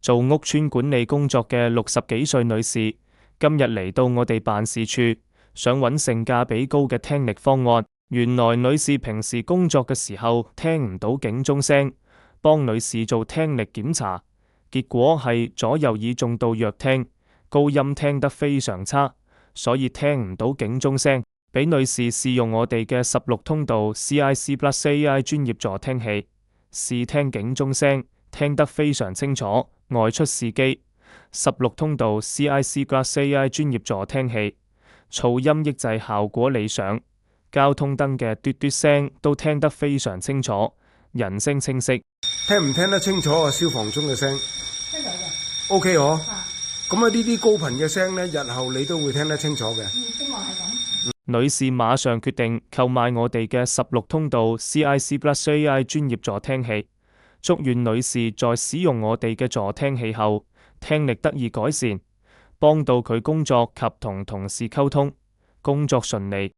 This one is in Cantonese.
做屋邨管理工作嘅60幾歲女士，今日嚟到我哋辦事處，想揾性價比高嘅聽力方案。原來女士平時工作嘅時候聽唔到警鐘聲，幫女士做聽力檢查，結果係左右耳中到弱聽，高音聽得非常差，所以聽唔到警鐘聲。俾女士試用我哋嘅16通道 CIC Plus AI 專業助聽器，試聽警鐘聲，聽得非常清楚。外出試機，16通道 CIC Plus AI 專業助聽器，噪音抑制效果理想，交通燈嘅嘟嘟聲都聽得非常清楚，人聲清晰。聽唔聽得清楚啊？消防鐘嘅聲聽到嘅。OK 嗬。啊。咁啊，呢啲高頻嘅聲呢，日後你都會聽得清楚嘅。希望係咁。女士馬上決定購買我哋嘅16通道 CIC Plus AI 專業助聽器。祝願女士在使用我哋嘅助聽器後，聽力得以改善，幫到佢工作及同同事溝通，工作順利。